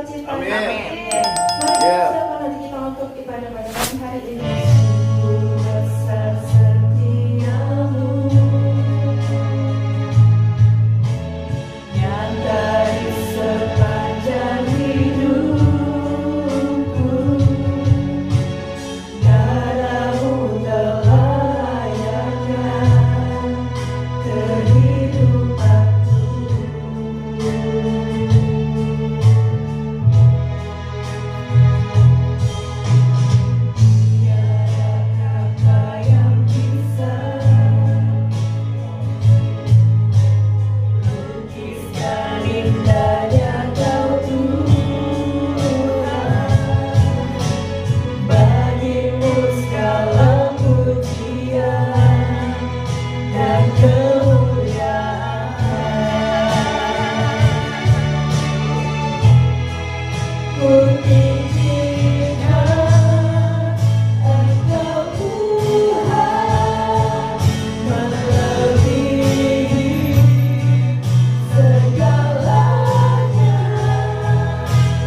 sukacita. Amin. Mari kita siapkan hati kita untuk ibadah pada pagi hari ini. Besar setiamu, nyata di sepanjang hidupku. Darahmu telah layakkan kehidupanku. Tiada kata yang bisa lukiskan indahnya Kau Tuhan. Bagimu segala pujian dan kemuliaan. Ku tinggikan Engkau Tuhan, melebihi segalanya.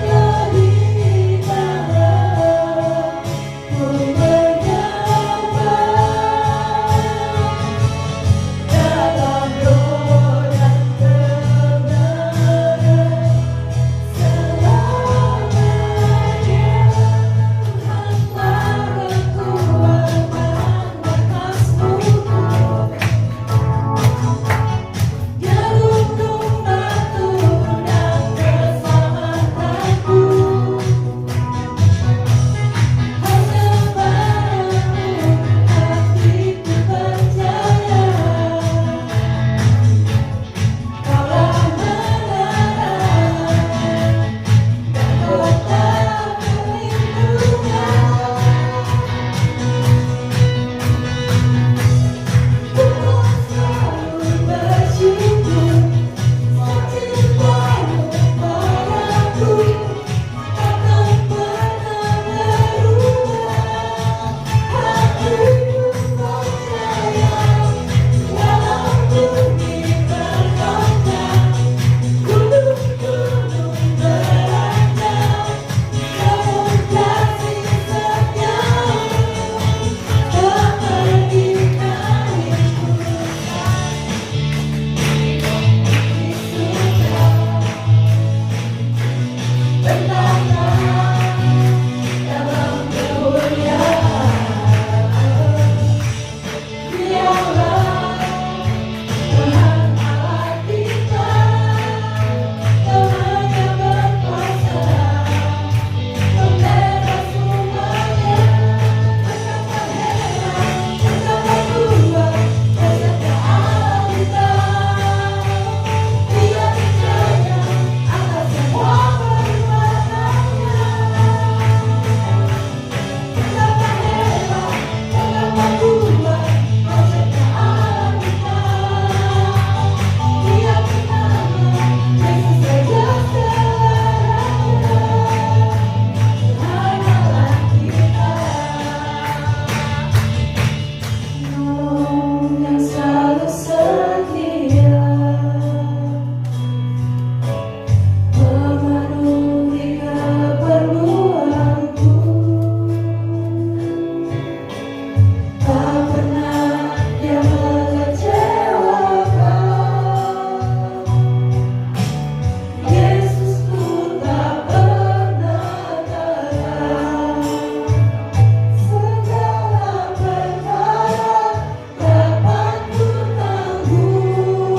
Lebih dalam ku menyembah dalam roh dan kebenaran selamanya. Tuhanlah kekuatan dan kasih-Mu, Dia gunung batu dan keselamatanku. Hanya padamu hatiku percaya. Kaulah menara dan kota perlindungan. Ku selalu bersyukur cinta-Mu padaku, takkan pernah berubah. Hatiku percaya, walaupun diterjang gunung-gunung beranjak, namun kasih setiamu tak pergikan itu. Di surga bertahta dalam kemuliaan. Dialah Tuhan Allah kita, Tuhan yang berkuasa, membela semuanya. Betapa hebat, betapa kuat, besarnya Allah kita. Dia berjaya atas semua perbuatannya. Betapa hebat, betapa kuat, besarnya Allah kita. Dia bernama Yesus Raja selamanya. Tuhan Allah kita. Yang selalu setia memenuhi keperluanku. Tak pernah Dia mengecewakan. Yesusku tak pernah kalah. Segala perkara dapat ku tanggung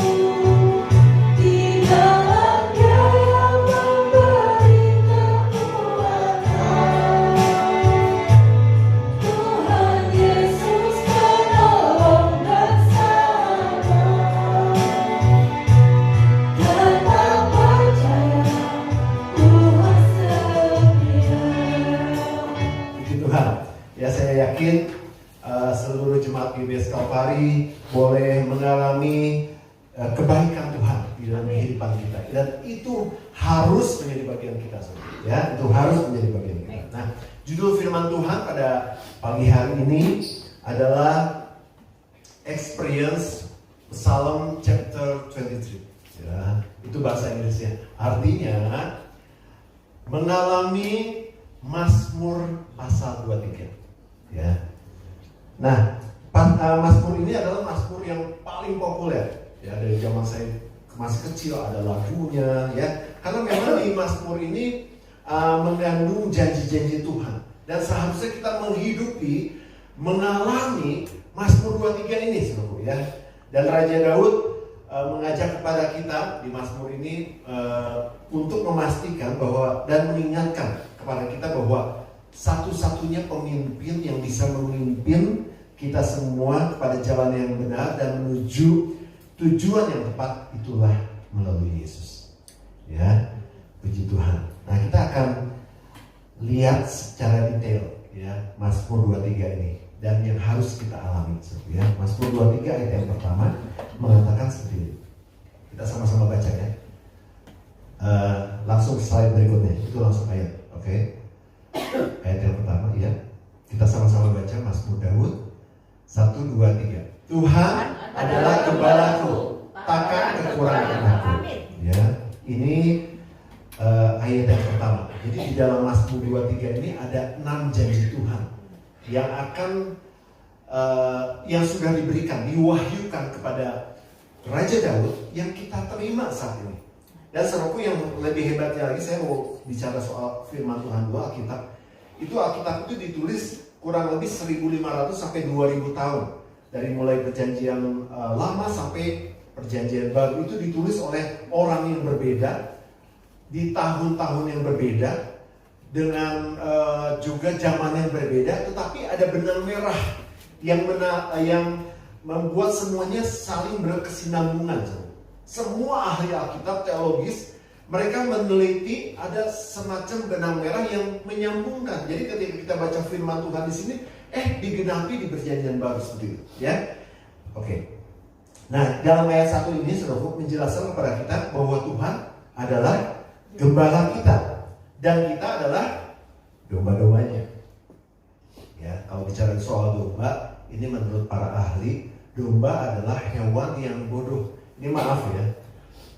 di dalam Dia yang memberi kekuatan. Tuhan Yesus penolong dan selamat. Tetap percaya, Tuhan setia. Puji Tuhan. Ya, saya yakin seluruh jemaat GBS Kalvari boleh mengalami kebaikan Tuhan di dalam kehidupan kita, dan itu harus menjadi bagian kita semua. Ya, itu harus menjadi bagian kita. Nah, judul firman Tuhan pada pagi hari ini adalah Experience Psalm chapter 23. Ya, itu bahasa Inggrisnya. Artinya mengalami Mazmur pasal 23. Ya. Nah, Mazmur ini adalah Mazmur yang paling populer. Ya, dari zaman saya masih kecil ada lagunya, ya. Karena memang di Mazmur ini mengandung janji-janji Tuhan. Dan seharusnya kita menghidupi, mengalami Mazmur 23 ini, saudaraku, ya. Dan Raja Daud mengajak kepada kita di Mazmur ini untuk memastikan bahwa dan mengingatkan kepada kita bahwa satu-satunya pemimpin yang bisa memimpin kita semua kepada jalan yang benar dan menuju tujuan yang tepat itulah melalui Yesus. Ya, puji Tuhan. Nah, kita akan lihat secara detail ya Mazmur 23 ini dan yang harus kita alami. Ya, Mazmur 23 ayat yang pertama mengatakan seperti ini. Kita sama-sama baca ya. Langsung slide berikutnya, itu langsung ayat. Oke. Ayat yang pertama ya. Kita sama-sama baca Mazmur Daud 1, 2, 3. Tuhan adalah gembalaku, takkan kekurangan aku. Ya, ini ayat yang pertama. Jadi di dalam Mazmur 23 ini ada 6 janji Tuhan yang akan yang sudah diberikan, diwahyukan kepada Raja Daud yang kita terima saat ini. Dan saudaraku yang lebih hebatnya lagi, saya mau bicara soal firman Tuhan dulu, Alkitab. Alkitab itu ditulis kurang lebih 1500 sampai 2000 tahun. Dari mulai perjanjian lama sampai perjanjian baru itu ditulis oleh orang yang berbeda di tahun-tahun yang berbeda dengan juga zaman yang berbeda, tetapi ada benang merah yang membuat semuanya saling berkesinambungan. Semua ahli Alkitab teologis mereka meneliti ada semacam benang merah yang menyambungkan. Jadi ketika kita baca firman Tuhan di sini, digenapi di perjanjian baru seperti itu, ya. Oke. Nah, dalam ayat 1 ini saudara menjelaskan kepada kita bahwa Tuhan adalah gembala kita dan kita adalah domba-dombanya. Ya, kalau bicara soal domba, ini menurut para ahli, domba adalah hewan yang bodoh. Ini maaf ya,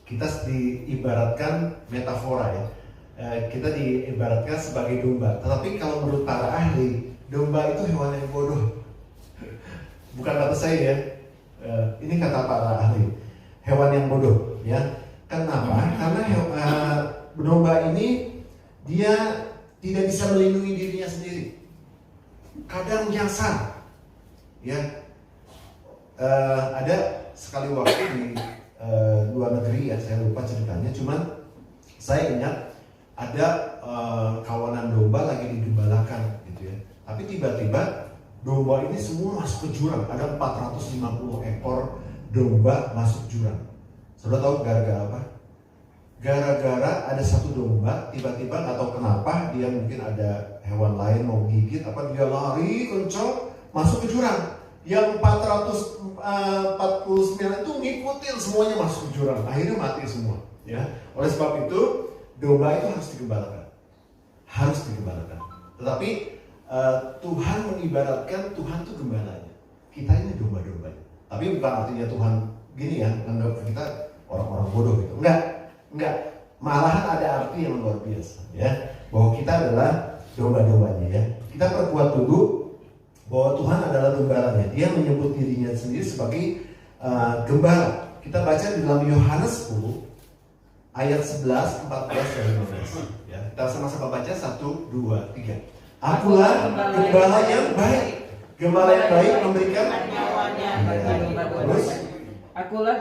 kita diibaratkan metafora ya. Kita diibaratkan sebagai domba. Tetapi kalau menurut para ahli, domba itu hewan yang bodoh. Bukan kata saya ya. Ini kata para ahli, hewan yang bodoh. Ya, kenapa? Karena domba ini dia tidak bisa melindungi dirinya sendiri. Kadang nyasar. Ya, ada sekali waktu di luar negeri ya, saya lupa ceritanya. Cuman saya ingat ada kawanan domba lagi digembalakan gitu ya. Tapi tiba-tiba domba ini semua masuk ke jurang. Ada 450 ekor domba masuk jurang. Saudara tahu gara-gara apa? Gara-gara ada satu domba tiba-tiba nggak tahu kenapa dia mungkin ada hewan lain mau gigit apa, dia lari kencang masuk ke jurang. Yang 449 itu ngikutin semuanya masuk ke jurang. Akhirnya mati semua. Ya, oleh sebab itu domba itu harus digembalakan. Harus digembalakan. Tetapi Tuhan mengibaratkan Tuhan itu gembalanya. Kita ini domba-dombanya. Tapi bukan artinya Tuhan gini ya, anggap kita orang-orang bodoh gitu. Enggak. Malahan ada arti yang luar biasa ya. Bahwa kita adalah domba-dombanya ya. Kita perkuat dulu bahwa Tuhan adalah gembalanya. Dia menyebut dirinya sendiri sebagai gembala. Kita baca di dalam Yohanes 10 ayat 11, 14 dan 15. Ya, kita sama-sama baca 1, 2, 3. Akulah gembala yang baik. Gembala yang baik memberikan nyawanya bagi domba-domba.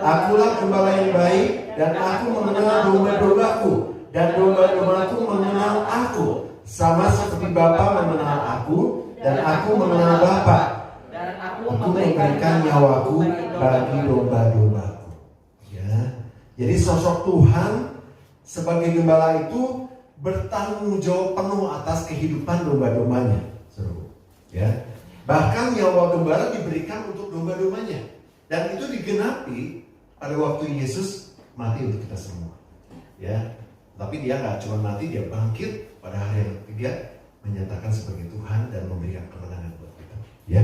Akulah gembala yang baik dan aku mengenal domba-dombaku dan domba-dombaku mengenal aku, sama seperti Bapa mengenal aku dan aku mengenal Bapa. Dan aku memberikan nyawaku bagi domba-dombaku. Ya. Jadi sosok Tuhan sebagai gembala itu bertanggung jawab penuh atas kehidupan domba-dombanya. Seru. Ya. Bahkan nyawa gembala diberikan untuk domba-dombanya. Dan itu digenapi pada waktu Yesus mati untuk kita semua. Ya. Tapi dia nggak cuma mati, dia bangkit pada hari yang ketiga, menyatakan sebagai Tuhan dan memberikan kemenangan buat kita. Ya.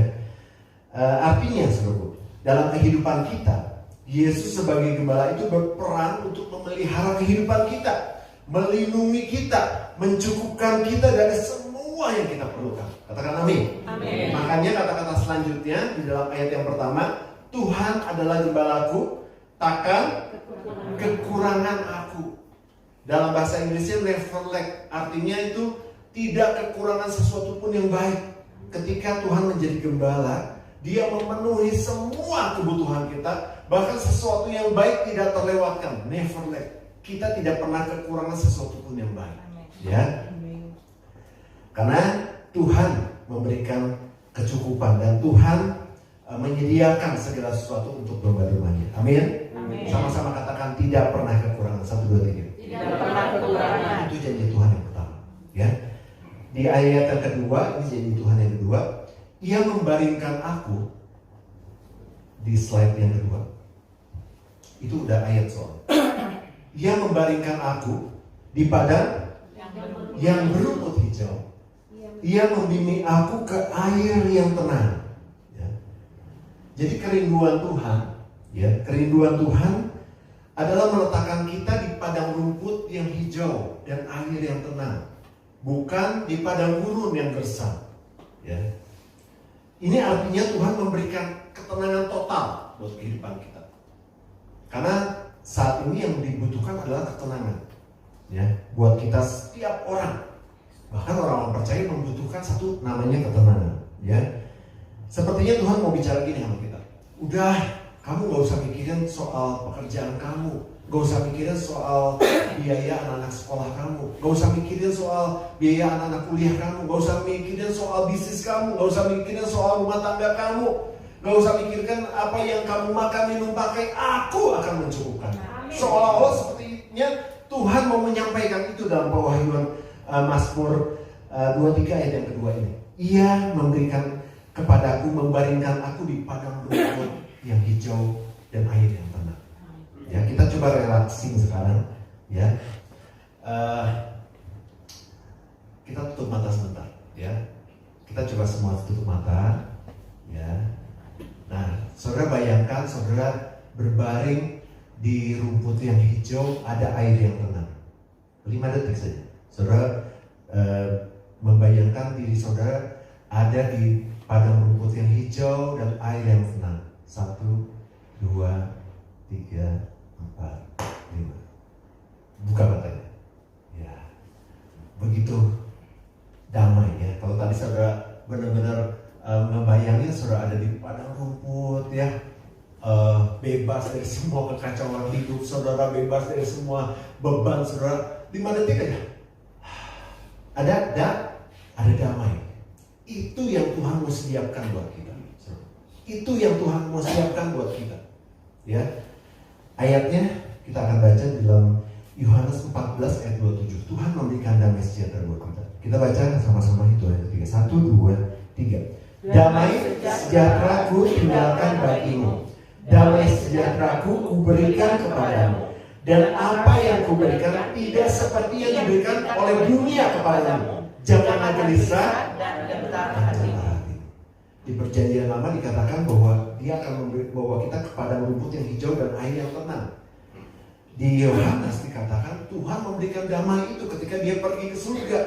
Artinya saudara, dalam kehidupan kita, Yesus sebagai gembala itu berperan untuk memelihara kehidupan kita. melindungi kita, mencukupkan kita dari semua yang kita perlukan. Katakan amin. Amin. Makanya kata-kata selanjutnya di dalam ayat yang pertama, Tuhan adalah gembalaku, takkan kekurangan aku. Dalam bahasa Inggrisnya never lack, artinya itu tidak kekurangan sesuatu pun yang baik. Ketika Tuhan menjadi gembala, Dia memenuhi semua kebutuhan kita, bahkan sesuatu yang baik tidak terlewatkan, never lack. Kita tidak pernah kekurangan sesuatu pun yang baik. Ya. Karena Tuhan memberikan kecukupan dan Tuhan menyediakan segala sesuatu untuk domba-dombanya. Amin. Amin. Sama-sama katakan tidak pernah kekurangan. 1, 2, 3. Tidak pernah kekurangan. Itu janji Tuhan yang pertama. Ya. Di ayat yang kedua, ini janji Tuhan yang kedua. Ia membaringkan aku. Di slide yang kedua. Itu udah ayat soal. Ia membaringkan aku di padang yang berumput hijau. Ia membimbing aku ke air yang tenang. Ya. Jadi kerinduan Tuhan, ya, kerinduan Tuhan adalah meletakkan kita di padang rumput yang hijau dan air yang tenang, bukan di padang gurun yang gersang. Ya. Ini artinya Tuhan memberikan ketenangan total buat kehidupan kita. Karena saat ini yang dibutuhkan adalah ketenangan, ya, buat kita setiap orang. Bahkan orang-orang percaya membutuhkan satu namanya ketenangan, ya. Sepertinya Tuhan mau bicara gini sama kita. Udah, kamu gak usah mikirin soal pekerjaan kamu, gak usah mikirin soal biaya anak-anak sekolah kamu, gak usah mikirin soal biaya anak-anak kuliah kamu, gak usah mikirin soal bisnis kamu, gak usah mikirin soal rumah tangga kamu, gak usah mikirkan apa yang kamu makan, minum, pakai. Aku akan mencukupkan. Seolah-olah sepertinya Tuhan mau menyampaikan itu dalam pewahyuan Mazmur 23 ayat yang kedua ini. Ia memberikan kepadaku, membaringkan aku di padang rumput yang hijau dan air yang tenang. Ya, kita coba relaxing sekarang, ya. Kita tutup mata sebentar, ya. Kita coba semua tutup mata, ya. Nah, saudara bayangkan saudara berbaring di rumput yang hijau, ada air yang tenang. 5 detik saja. Saudara membayangkan diri saudara ada di padang rumput yang hijau dan air yang tenang. 1, 2, 3, 4, 5. Buka matanya. Ya, begitu damai, ya. Kalau tadi saudara benar-benar membayangin saudara ada di padang rumput, ya, bebas dari semua kekacauan hidup saudara, bebas dari semua beban saudara. 5 detik aja. Ada damai. Itu yang Tuhan mau siapkan buat kita. Itu yang Tuhan mau siapkan buat kita. Ya. Ayatnya kita akan baca di dalam Yohanes 14 ayat 27. Tuhan memberikan damai sejahtera buat kita. Kita baca sama-sama itu ayat 3. 1, 2, 3. Damai sejahtera-Ku tinggalkan bagimu. Damai sejahtera-Ku kuberikan kepadamu. Dan apa yang kuberikan tidak seperti yang diberikan oleh dunia kepadamu. Janganlah gelisah dan gentar hati. Di perjanjian lama dikatakan bahwa Dia akan membawa kita kepada rumput yang hijau dan air yang tenang. Di Yohanes dikatakan Tuhan memberikan damai itu ketika Dia pergi ke surga.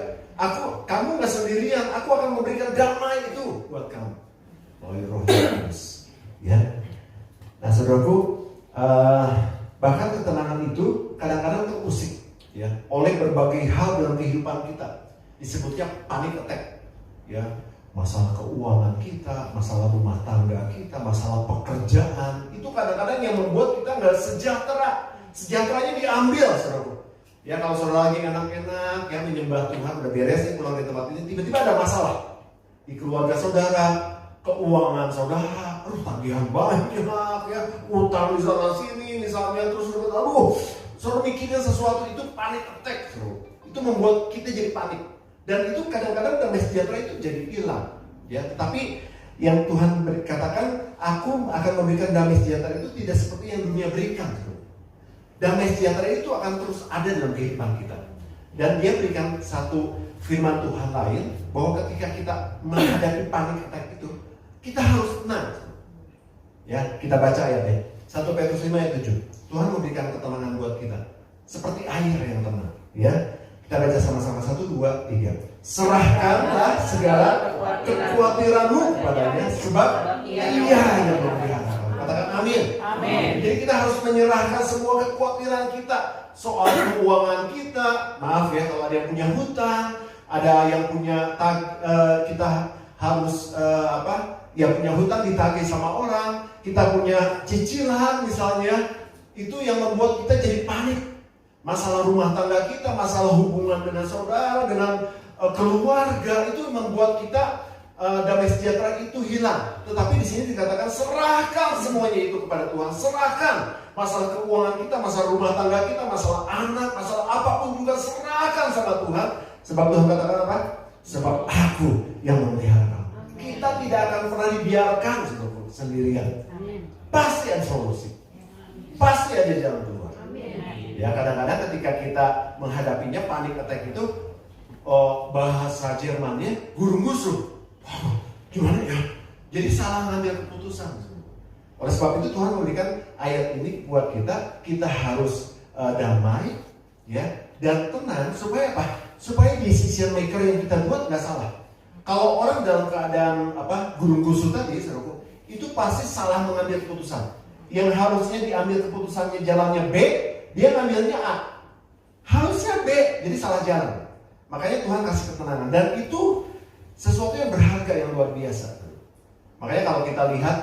Kamu nggak sendirian. Aku akan memberikan damai itu buat kamu melalui Roh Kudus. Ya. Nah, saudaraku, bahkan ketenangan itu kadang-kadang terusik, ya, oleh berbagai hal dalam kehidupan kita. Disebutnya panic attack, ya, masalah keuangan kita, masalah rumah tangga kita, masalah pekerjaan. Itu kadang-kadang yang membuat kita nggak sejahtera. Sejahteranya diambil, saudaraku. Ya, kalau saudara lagi enak-enak, ya, menyembah Tuhan, udah beres nih pulang dari tempat ini, tiba-tiba ada masalah di keluarga saudara, keuangan saudara, tagihan banyak, ya, utang di sana sini misalnya, terus saudara mikirin sesuatu, itu panic attack, saudara. Itu membuat kita jadi panik, dan itu kadang-kadang damai sejahtera itu jadi hilang, ya. Tapi yang Tuhan katakan, aku akan memberikan damai sejahtera itu tidak seperti yang dunia berikan, saudara. Damai sejahtera itu akan terus ada dalam kehidupan kita, dan Dia berikan satu firman Tuhan lain bahwa ketika kita menghadapi panic attack itu, kita harus tenang. Ya, kita baca ayatnya. 1 Petrus 5 ayat 7. Tuhan memberikan ketenangan buat kita seperti air yang tenang, Ya, kita baca sama-sama 1, 2, 3. Serahkanlah segala kekhawatiranmu kepadanya, sebab Ia yang memelihara kamu. Katakan amin. Amin. Jadi kita harus menyerahkan semua kekhawatiran kita soal keuangan kita. Maaf ya kalau ada yang punya hutang, ada yang punya kita harus yang punya hutang ditagih sama orang, kita punya cicilan misalnya, itu yang membuat kita jadi panik. Masalah rumah tangga kita, masalah hubungan dengan saudara, dengan keluarga, itu membuat kita damai sejahtera itu hilang. Tetapi di sini dikatakan serahkan semuanya itu kepada Tuhan. Serahkan masalah keuangan kita, masalah rumah tangga kita, masalah anak, masalah apapun juga serahkan sama Tuhan. Sebab Tuhan katakan apa? Sebab Aku yang memelihara kamu. Kita tidak akan pernah dibiarkan sendirian. Pasti ada solusi. Pasti ada jalan keluar. Ya, kadang-kadang ketika kita menghadapinya panik attack itu, bahasa Jermannya gurung-gusuh. Gimana ya? Jadi salah ngambil keputusan. Oleh sebab itu Tuhan memberikan ayat ini buat kita. Kita harus damai, ya, dan tenang supaya apa? Supaya decision maker yang kita buat nggak salah. Kalau orang dalam keadaan gurung-gusuh tadi, saudaraku, itu pasti salah mengambil keputusan. Yang harusnya diambil keputusannya jalannya B, dia ngambilnya A. Harusnya B, jadi salah jalan. Makanya Tuhan kasih ketenangan. Dan itu sesuatu yang berharga, yang luar biasa. Makanya kalau kita lihat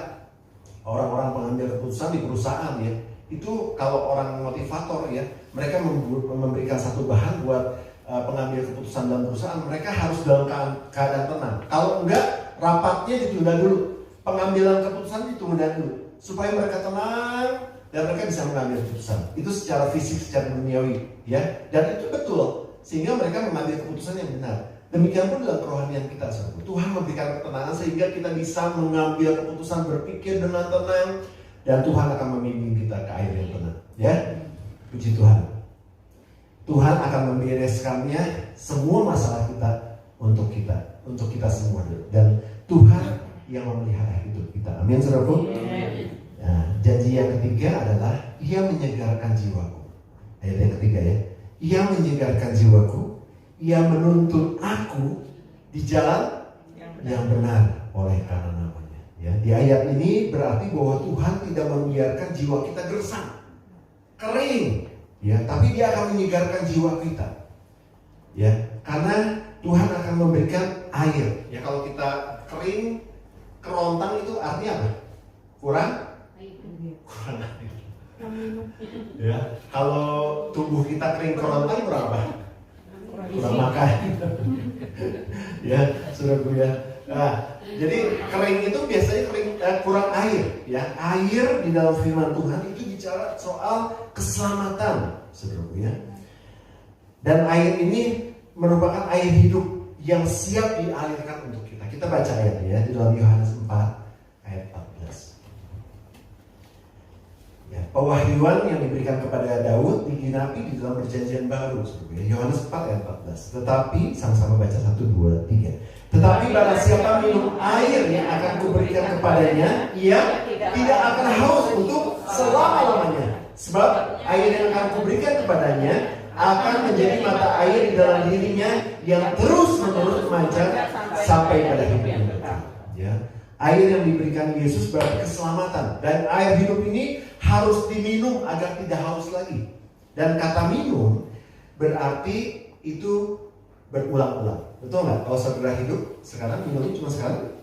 orang-orang pengambil keputusan di perusahaan ya, itu kalau orang motivator ya, mereka memberikan satu bahan buat pengambil keputusan dalam perusahaan. Mereka harus dalam keadaan tenang. Kalau enggak, rapatnya ditunda dulu, pengambilan keputusan ditunda dulu, supaya mereka tenang dan mereka bisa mengambil keputusan. Itu secara fisik, secara duniawi ya, dan itu betul, sehingga mereka mengambil keputusan yang benar. Demikian pun dalam kerohanian kita, saudara. Tuhan memberikan ketenangan sehingga kita bisa mengambil keputusan, berpikir dengan tenang, dan Tuhan akan membimbing kita ke air yang tenang. Ya, puji Tuhan. Tuhan akan membereskannya semua masalah kita untuk kita semua. Dan Tuhan yang memelihara hidup kita. Amin, saudaraku. Nah, janji yang ketiga adalah Ia menyegarkan jiwaku. Ayat yang ketiga ya. Ia menyegarkan jiwaku. Ia menuntun aku di jalan yang benar oleh karena namanya. Ya, di ayat ini berarti bahwa Tuhan tidak membiarkan jiwa kita gersang, kering, ya, tapi Dia akan menyegarkan jiwa kita. Ya, karena Tuhan akan memberikan air. Ya, kalau kita kering, kerontang itu artinya apa? Kurang air. Ya, kalau tubuh kita kering kerontang kurang apa? Kurang makan. Ya, saudaraku ya. Nah, jadi kering itu biasanya kurang air. Ya, air di dalam firman Tuhan itu bicara soal keselamatan, saudaraku ya. Dan air ini merupakan air hidup yang siap dialirkan untuk kita. Kita baca ayatnya ya di dalam Yohanes 4 ayat 14. Ya, pewahyuan yang diberikan kepada Daud digenapi di dalam perjanjian baru. Yohanes 4 ayat 14. Tetapi sama-sama baca 1, 2, 3. Tetapi barang siapa minum air yang akan kuberikan kepadanya, ia tidak akan haus untuk selama-lamanya. Sebab air yang akan kuberikan kepadanya akan menjadi mata air di dalam dirinya yang terus-menerus memancar sampai pada hidup yang kekal. Ya. Air yang diberikan Yesus berarti keselamatan, dan air hidup ini harus diminum agar tidak haus lagi. Dan kata minum berarti itu berulang-ulang. Betul nggak? Kalau saudara hidup sekarang minumnya cuma sekali?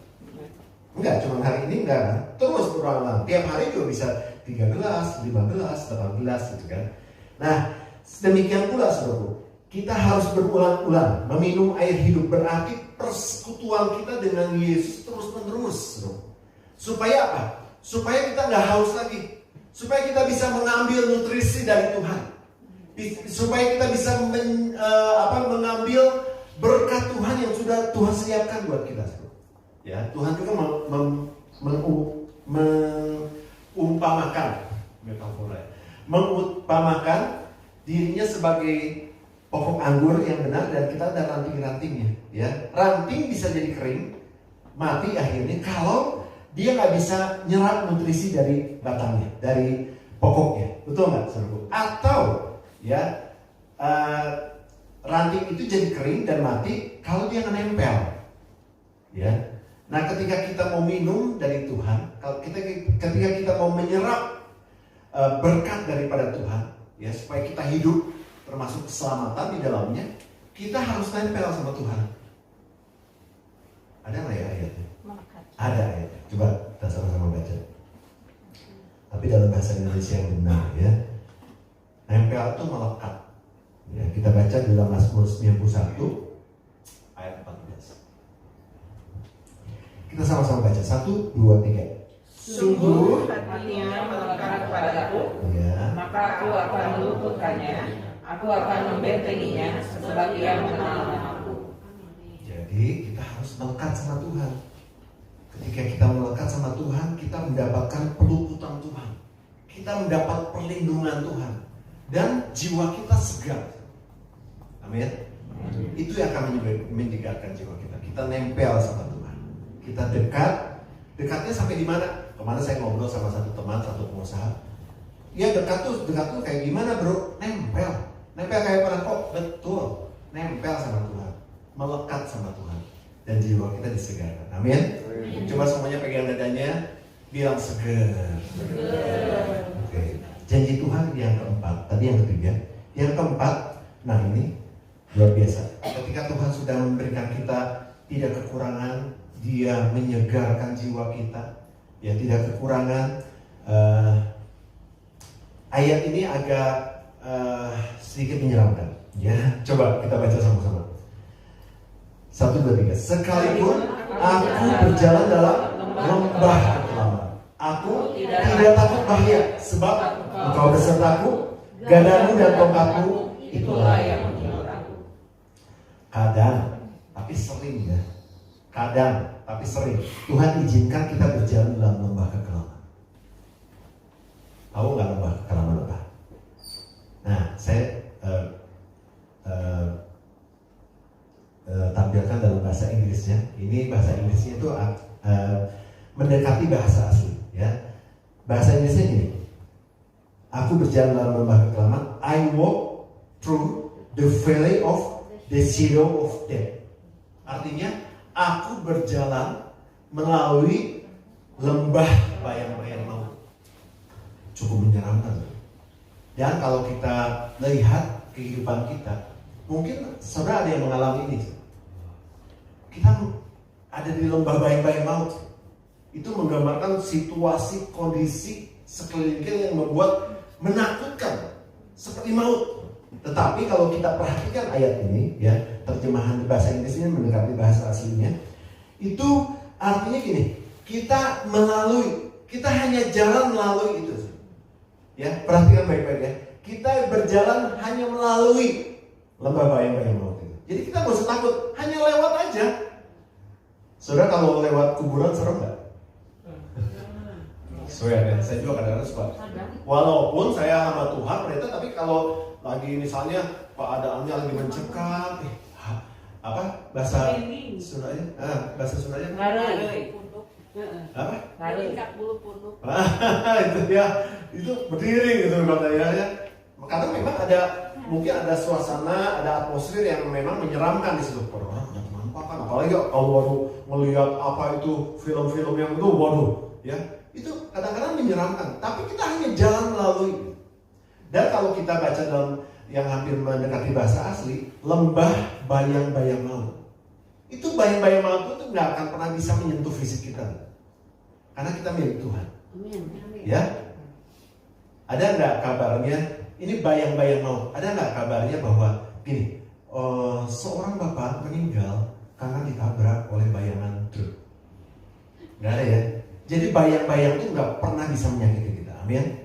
Enggak, cuma hari ini enggak kan? Terus berulang-ulang. Tiap hari juga bisa 3 gelas, 5 gelas, 8 gelas gitu kan. Nah, demikian pula saudara, kita harus berulang-ulang meminum air hidup, berarti persekutuan kita dengan Yesus terus-menerus, saudara. Supaya apa? Supaya kita nggak haus lagi, supaya kita bisa mengambil nutrisi dari Tuhan, supaya kita bisa mengambil berkat Tuhan yang sudah Tuhan siapkan buat kita, saudara. Ya, Tuhan juga mengumpamakan dirinya sebagai pokok anggur yang benar, dan kita ada ranting-rantingnya. Ya, ranting bisa jadi kering, mati akhirnya kalau dia nggak bisa nyerap nutrisi dari batangnya, dari pokoknya. Betul nggak, saudara? Atau ya ranting itu jadi kering dan mati kalau dia nggak nempel. Ya. Nah, ketika kita mau minum dari Tuhan, ketika kita mau menyerap berkat daripada Tuhan, ya supaya kita hidup termasuk keselamatan di dalamnya, kita harus nempel sama Tuhan. Ada nggak ya ayatnya? Ada ayatnya. Coba kita sama-sama baca. Tapi dalam bahasa Indonesia yang benar, ya. Nempel itu melekat. Ya, kita baca dalam Mazmur 91 ayat 14. Kita sama-sama baca. 1, 2, 3. Sungguh hatinya melekat padaku, Ya. maka aku akan meluputkannya. Aku akan membentenginya sebab ia mengenal namaku. Jadi kita harus melekat sama Tuhan. Ketika kita melekat sama Tuhan, kita mendapatkan peluputan Tuhan. Kita mendapat perlindungan Tuhan. Dan jiwa kita segar. Amin. Itu yang akan menyegarkan jiwa kita. Kita nempel sama Tuhan. Kita dekat. Dekatnya sampai di mana? Kemarin saya ngobrol sama satu teman, satu pengusaha. Ya dekat tuh kayak gimana bro? Nempel kayak perangkok. Betul. Nempel sama Tuhan. Melekat sama Tuhan. Dan jiwa kita disegarkan. Amin. Coba semuanya pegang dadanya. Bilang segar. Oke. Janji Tuhan yang keempat. Tadi yang ketiga. Yang keempat. Nah ini luar biasa. Ketika Tuhan sudah memberikan kita tidak kekurangan, Dia menyegarkan jiwa kita. Ya tidak kekurangan. Ayat ini agak sedikit menyeramkan. Ya, coba kita baca sama-sama. 1, 2, 3. Sekalipun aku berjalan dalam lembah kekelaman, aku tidak takut bahaya, sebab Engkau besertaku, gadamu dan tongkatmu itulah yang menghibur aku. Kadang, tapi sering ya. Kadang, tapi sering Tuhan izinkan kita berjalan dalam lembah kekelaman. Tahu nggak lembah kekelaman apa? Nah, saya tampilkan dalam bahasa Inggrisnya. Ini bahasa Inggrisnya itu mendekati bahasa asli. Ya, bahasa Inggrisnya gini. Aku berjalan dalam lembah kekelaman. I walk through the valley of the shadow of death. Artinya, aku berjalan melalui lembah bayang-bayang maut. Cukup menyeramkan. Dan kalau kita lihat kehidupan kita, mungkin saudara ada yang mengalami ini. Kita ada di lembah bayang-bayang maut. Itu menggambarkan situasi, kondisi sekeliling kita yang membuat menakutkan seperti maut. Tetapi kalau kita perhatikan ayat ini, ya terjemahan bahasa Inggrisnya mendekati bahasa aslinya, itu artinya gini: kita hanya jalan melalui itu. Ya, perhatikan baik-baik ya. Kita berjalan hanya melalui lembah bayang-bayang maut itu. Jadi kita nggak usah takut, hanya lewat aja. Saudara kalau lewat kuburan serem nggak? Swear ya, saya juga kadang-kadang suka. Walaupun saya sama Tuhan mereka, tapi kalau lagi misalnya keadaannya lagi mencekam, apa bahasa Sundanya? Bahasa Sundanya? Ngareuy. Apa? Ngareuy. Itu ya, itu berdiri gitu katanya ya. Karena memang mungkin ada suasana, ada atmosfer yang memang menyeramkan di situ. Orang punya penampakan, apalagi kalau waduh melihat apa itu film-film yang itu, waduh, ya itu kadang-kadang menyeramkan. Tapi kita hanya jalan melalui. Dan kalau kita baca dalam yang hampir mendekati bahasa asli, lembah bayang-bayang maut. Itu bayang-bayang maut itu nggak akan pernah bisa menyentuh fisik kita, karena kita milik Tuhan. Ya, ada nggak kabarnya? Ini bayang-bayang maut. Ada nggak kabarnya bahwa gini, seorang bapak meninggal karena ditabrak oleh bayangan truk? Nggak ada ya. Jadi bayang-bayang itu nggak pernah bisa menyakiti kita. Amin.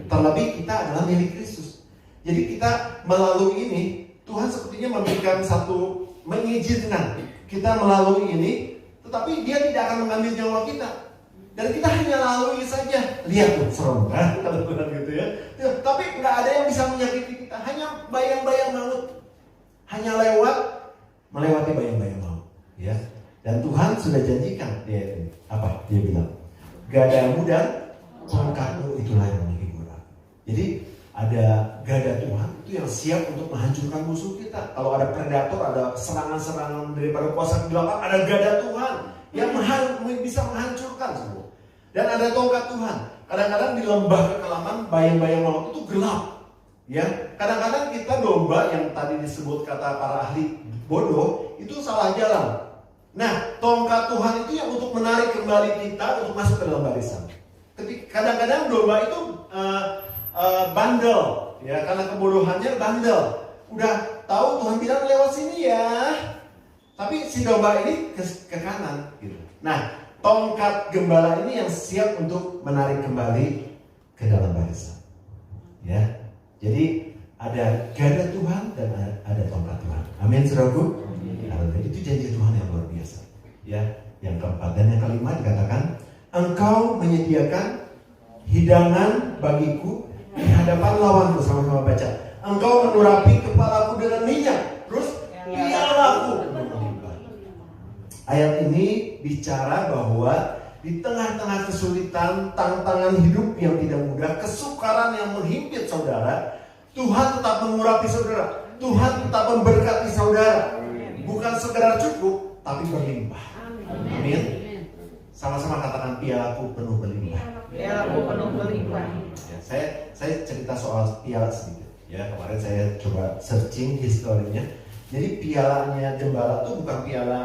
Terlebih kita adalah milik Kristus. Jadi kita melalui ini, Tuhan sepertinya memberikan mengizinkan kita melalui ini, tetapi Dia tidak akan mengambil nyawa kita. Dan kita hanya lalui saja. Lihat tuh, serem kan? Kalau gitu ya. Tapi nggak ada yang bisa menyakiti kita. Hanya bayang-bayang maut. Hanya melewati bayang-bayang maut. Ya. Dan Tuhan sudah janjikan dia ini. Apa? Dia bilang, gadamu dan tongkatmu itulah yang menghibur aku. Jadi ada gada Tuhan itu yang siap untuk menghancurkan musuh kita. Kalau ada predator, ada serangan-serangan daripada kuasa kegelapan, ada gada Tuhan yang bisa menghancurkan semua. Dan ada tongkat Tuhan. Kadang-kadang di lembah kekelaman, bayang-bayang maut itu gelap. Ya, kadang-kadang kita domba yang tadi disebut kata para ahli bodoh itu salah jalan. Nah, tongkat Tuhan itu yang untuk menarik kembali kita untuk masuk ke dalam barisan. Kadang-kadang domba itu bandel, ya, karena kebodohannya bandel. Udah tahu Tuhan bilang lewat sini ya, tapi si domba ini ke kanan, gitu. Nah, tongkat gembala ini yang siap untuk menarik kembali ke dalam barisan, ya. Jadi ada gada Tuhan dan ada tongkat Tuhan. Amin, saudaraku. Itu janji Tuhan yang luar biasa. Ya, yang keempat dan yang kelima dikatakan, Engkau menyediakan hidangan bagiku di hadapan lawanku. Sama-sama baca. Engkau menurapi kepalaku dengan minyak, terus pialaku melimpah. Ayat ini bicara bahwa di tengah-tengah kesulitan, tantangan hidup yang tidak mudah, kesukaran yang menghimpit saudara, Tuhan tetap mengurapi saudara. Tuhan tetap memberkati saudara. Bukan sekedar cukup, tapi berlimpah. Amin. Sama-sama katakan pialaku penuh berlimpah. Pialaku penuh berlimpah. Ya, saya cerita soal piala sedikit. Ya, kemarin saya coba searching historinya. Jadi pialanya gembala itu bukan piala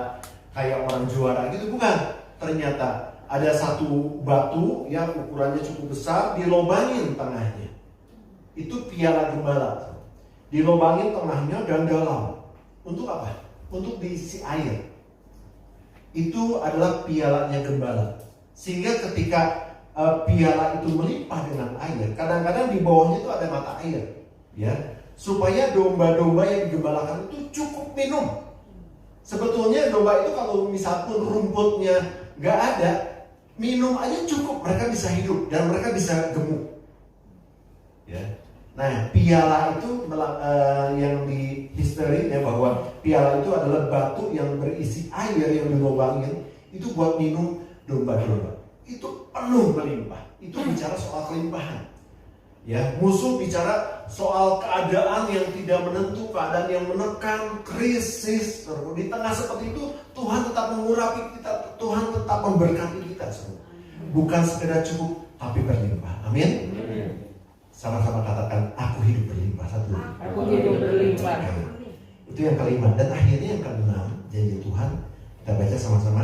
kayak orang juara gitu, bukan. Ternyata ada satu batu yang ukurannya cukup besar, dilobangin tengahnya. Itu piala gembala. Dilobangin tengahnya dan dalam. Untuk apa? Untuk diisi air. Itu adalah pialanya gembala. Sehingga ketika piala itu melimpah dengan air, kadang-kadang di bawahnya itu ada mata air, ya, supaya domba-domba yang digembalakan itu cukup minum. Sebetulnya domba itu kalau misalnya rumputnya nggak ada, minum aja cukup, mereka bisa hidup dan mereka bisa gemuk. Ya. Nah, piala itu yang di history ya, bahwa piala itu adalah batu yang berisi air yang dilobangin, itu buat minum domba-domba. Itu penuh melimpah. Itu bicara soal kelimpahan. Ya, musuh bicara soal keadaan yang tidak menentu, keadaan yang menekan, krisis. Di tengah seperti itu, Tuhan tetap mengurapi kita, Tuhan tetap memberkati kita semua. Bukan sekedar cukup, tapi berlimpah. Amin. Sama-sama katakan, aku hidup berlimpah. Satu. Aku hidup berlimpah. Itu yang kelima. Dan akhirnya yang keenam, janji Tuhan. Kita baca sama-sama.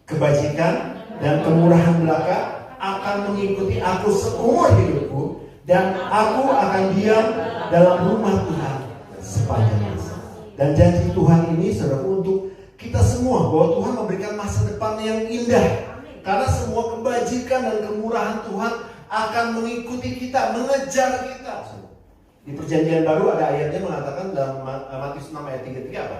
Kebajikan dan kemurahan belaka akan mengikuti aku seumur hidupku, dan aku akan diam dalam rumah Tuhan sepanjang masa. Dan janji Tuhan ini saudara untuk kita semua, bahwa Tuhan memberikan masa depan yang indah. Karena semua kebajikan dan kemurahan Tuhan akan mengikuti kita, mengejar kita. Di perjanjian baru ada ayatnya mengatakan dalam Matius 6 ayat 33 apa?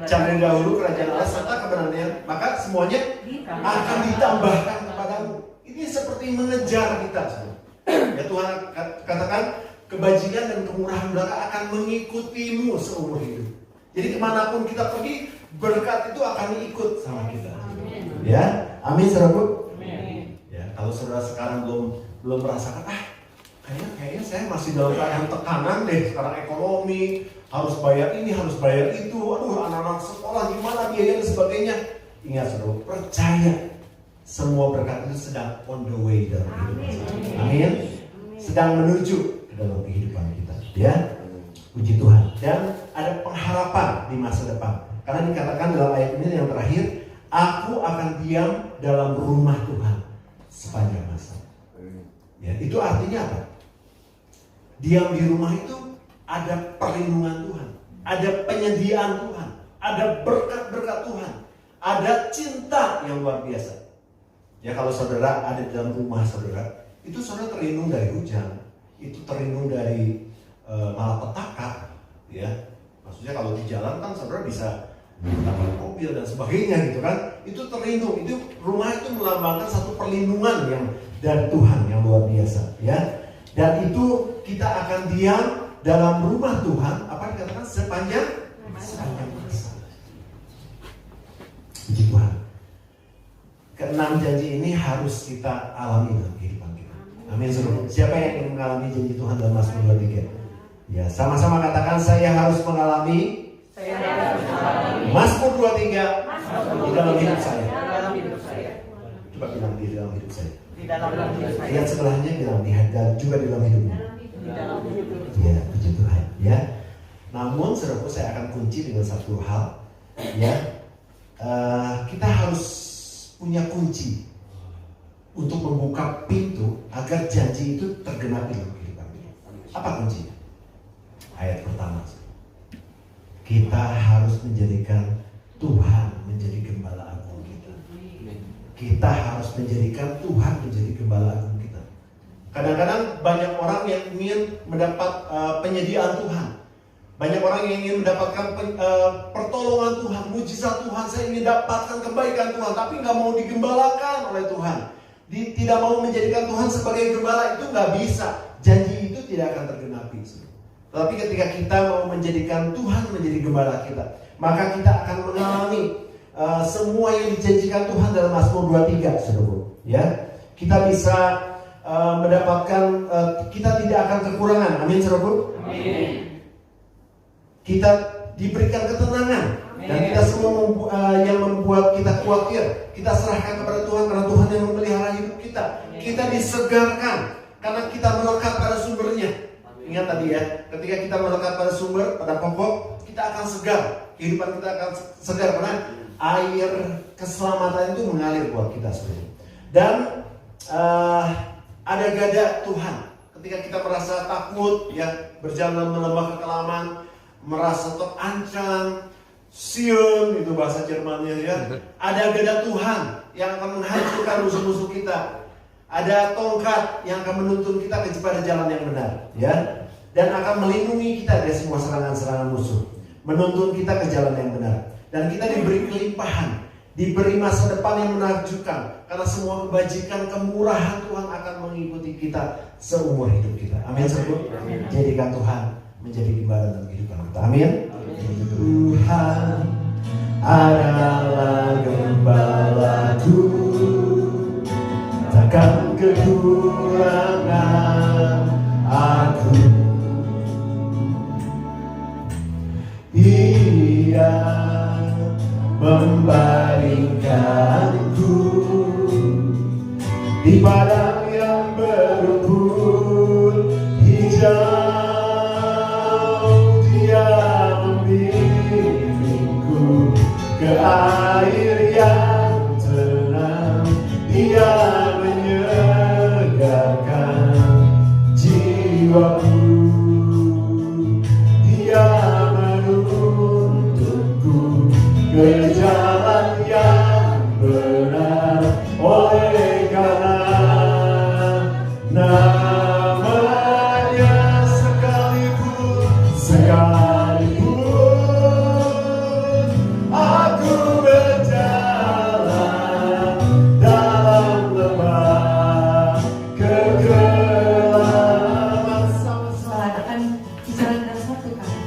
Cari dahulu kerajaan Allah serta kebenarannya, maka semuanya akan ditambahkan kepadamu. Ini seperti mengejar kita. Ya, Tuhan katakan kebajikan dan kemurahan belaka akan mengikutimu seumur hidup. Jadi kemanapun kita pergi, berkat itu akan ikut sama kita. Ya, amin saudaraku. Ya, kalau saudara sekarang belum merasakan, kayaknya saya masih dalam keadaan tekanan deh. Sekarang ekonomi, harus bayar ini, harus bayar itu. Aduh, anak-anak sekolah gimana biaya dan sebagainya. Ingat saudara, percaya semua berkat itu sedang on the way dalam kehidupan kita. Amin. Sedang menuju ke dalam kehidupan kita. Ya, puji Tuhan. Dan ada pengharapan di masa depan. Karena dikatakan dalam ayat ini yang terakhir, aku akan diam dalam rumah Tuhan sepanjang masa. Ya, itu artinya apa? Diam di rumah itu ada perlindungan Tuhan, ada penyediaan Tuhan, ada berkat-berkat Tuhan, ada cinta yang luar biasa. Ya, kalau saudara ada di dalam rumah saudara, itu saudara terlindung dari hujan, itu terlindung dari malapetaka. Ya, maksudnya kalau di jalan kan saudara bisa menabrak mobil dan sebagainya gitu kan, itu terlindung. Itu rumah itu melambangkan satu perlindungan yang dari Tuhan yang luar biasa. Ya, dan itu kita akan diam dalam rumah Tuhan, apa dikatakan sepanjang masa. Puji Tuhan. Keenam janji ini harus kita alami dalam kehidupan kita. Amin. Saudara. Siapa yang ingin mengalami janji Tuhan dalam Mazmur 23? Ya, sama-sama katakan, saya harus mengalami Mazmur 23 di dalam hidup saya. Coba bilang di dalam hidup saya. Lihat sebelahnya, bilang dan juga di dalam hidupmu. Ya, puji Tuhan. Ya. Namun, saudaraku, saya akan kunci dengan satu hal. Ya, kita harus punya kunci untuk membuka pintu agar janji itu tergenapi dalam kehidupan kita. Apa kuncinya? Ayat pertama. Kita harus menjadikan Tuhan menjadi gembala agung kita. Kita harus menjadikan Tuhan menjadi gembala agung kita. Kadang-kadang banyak orang yang ingin mendapat penyediaan Tuhan. Banyak orang yang ingin mendapatkan pertolongan Tuhan, mujizat Tuhan. Saya ingin dapatkan kebaikan Tuhan, tapi nggak mau digembalakan oleh Tuhan. Tidak mau menjadikan Tuhan sebagai gembala, itu nggak bisa. Janji itu tidak akan tergenapi. Tetapi ketika kita mau menjadikan Tuhan menjadi gembala kita, maka kita akan mengalami semua yang dijanjikan Tuhan dalam Mazmur 23, saudara. Ya, kita bisa mendapatkan, kita tidak akan kekurangan. Amin, saudara. Amin. Kita diberikan ketenangan. Dan kita semua yang membuat kita khawatir, kita serahkan kepada Tuhan, karena Tuhan yang memelihara hidup kita. Kita disegarkan karena kita melekat pada sumbernya. Ingat tadi ya, ketika kita melekat pada sumber, pada pokok, kita akan segar. Kehidupan kita akan segar karena air keselamatan itu mengalir buat kita sebenarnya. Dan ada gada Tuhan. Ketika kita merasa takut, ya, berjalan melembah kekelaman, merasa terancam, Sion itu bahasa Jermannya, ya. Ada gada Tuhan yang akan menghancurkan musuh-musuh kita. Ada tongkat yang akan menuntun kita kepada jalan yang benar, ya. Dan akan melindungi kita dari semua serangan-serangan musuh, menuntun kita ke jalan yang benar. Dan kita diberi kelimpahan, diberi masa depan yang menakjubkan, karena semua kebajikan, kemurahan Tuhan akan mengikuti kita seumur hidup kita. Amin. Jadikan Tuhan menjadi gembala dalam kehidupan kita. Amin. Tuhan adalah gembalaku, takkan kekurangan aku. Ia membaringkanku di padang yang berumput hijau. Dia membimbingku ke air yang tenang. Dia menyegarkan jiwaku. Dia menuntunku ke jalan yang benar. Oleh karena namanya sekalipun aku berjalan dalam lembah kegelapan. Sama-sama akan dijalankan satu kali.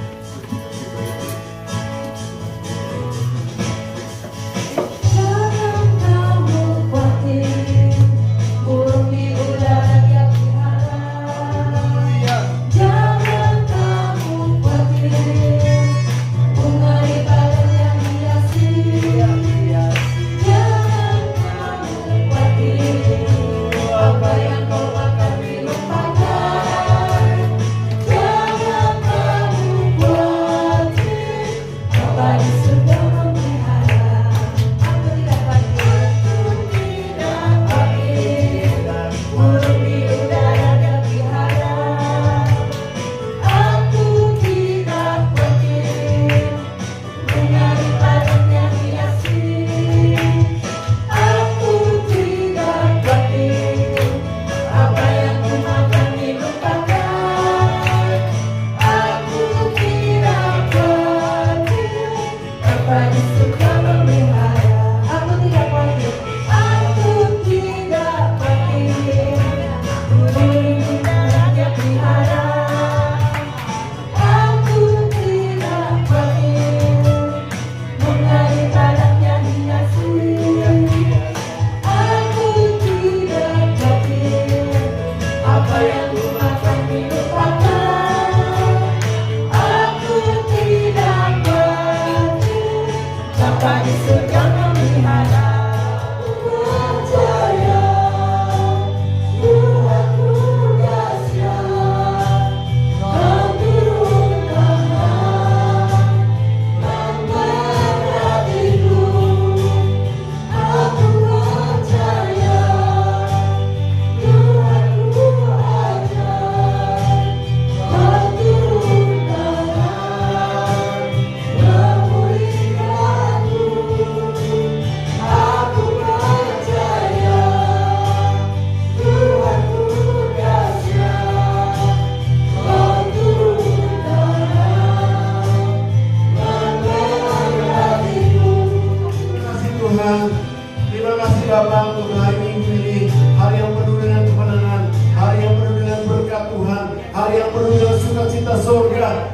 Jangan kamu khawatir, burung di udara tiap hari. Jangan kamu khawatir, bunga di padang yang hiasi. Jangan kamu khawatir, apa yang kau makan minum pakai. Jangan kamu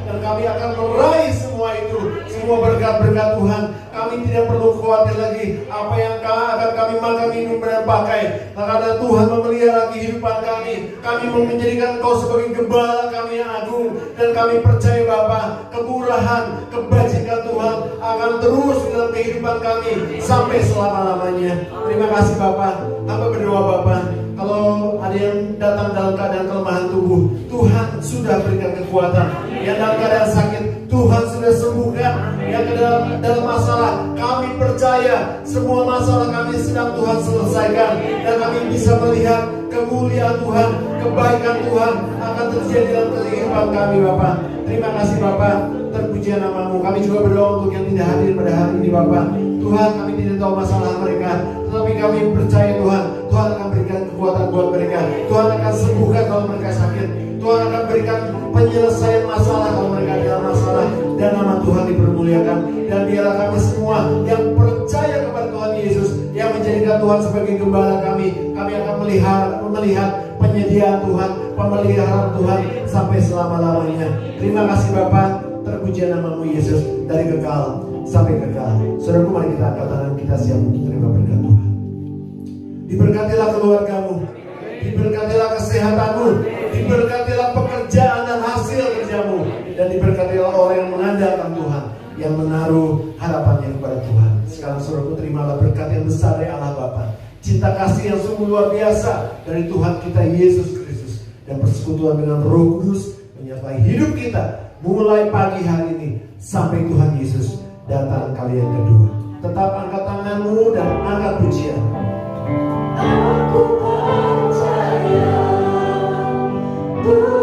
dan kami akan meraih semua itu, semua berkat-berkat Tuhan. Kami tidak perlu khawatir lagi apa yang akan kami makan, minum, dan pakai, karena Tuhan memelihara kehidupan kami. Kami menjadikan Engkau sebagai gembala kami yang agung, dan kami percaya Bapa, kemurahan, kebajikan Tuhan akan terus dalam kehidupan kami sampai selama-lamanya. Terima kasih Bapa. Hamba berdoa Bapa, kalau ada yang datang dalam keadaan kelemahan tubuh, Tuhan sudah berikan kekuatan. Yang dalam keadaan sakit, Tuhan sudah sembuhkan. Yang dalam masalah, kami percaya semua masalah kami sedang Tuhan selesaikan, dan kami bisa melihat kemuliaan Tuhan, kebaikan Tuhan akan terjadi dalam kehidupan kami Bapa. Terima kasih Bapa, terpuji nama-Mu. Kami juga berdoa untuk yang tidak hadir pada hari ini Bapa. Tuhan, kami tidak tahu masalah mereka, tetapi kami percaya Tuhan, Tuhan akan berikan kekuatan buat mereka. Tuhan akan sembuhkan kalau mereka sakit. Tuhan akan berikan penyelesaian masalah kalau mereka ada masalah, dan nama Tuhan dipermuliakan. Dan biarlah kami semua yang percaya kepada Tuhan Yesus, yang menjadikan Tuhan sebagai gembala kami akan melihat penyediaan Tuhan, pemeliharaan Tuhan sampai selama-lamanya. Terima kasih Bapa, terpuji nama-Mu Yesus, dari kekal sampai kekal. Saudaraku, mari kita angkat tangan, kita siap untuk terima berkat Tuhan. Diberkatilah keluargamu, diberkatilah kesehatanmu, diberkatilah pekerjaan dan hasil kerjamu, dan diberkatilah orang yang mengandalkan Tuhan, yang menaruh harapannya kepada Tuhan. Sekarang saudaraku, terimalah berkat yang besar dari Allah Bapa, cinta kasih yang sungguh luar biasa dari Tuhan kita Yesus Kristus, dan persekutuan dengan Roh Kudus menyertai hidup kita mulai pagi hari ini sampai Tuhan Yesus datang kali yang kedua. Tetap angkat tanganmu dan angkat pujian. Aku percaya Tuhan.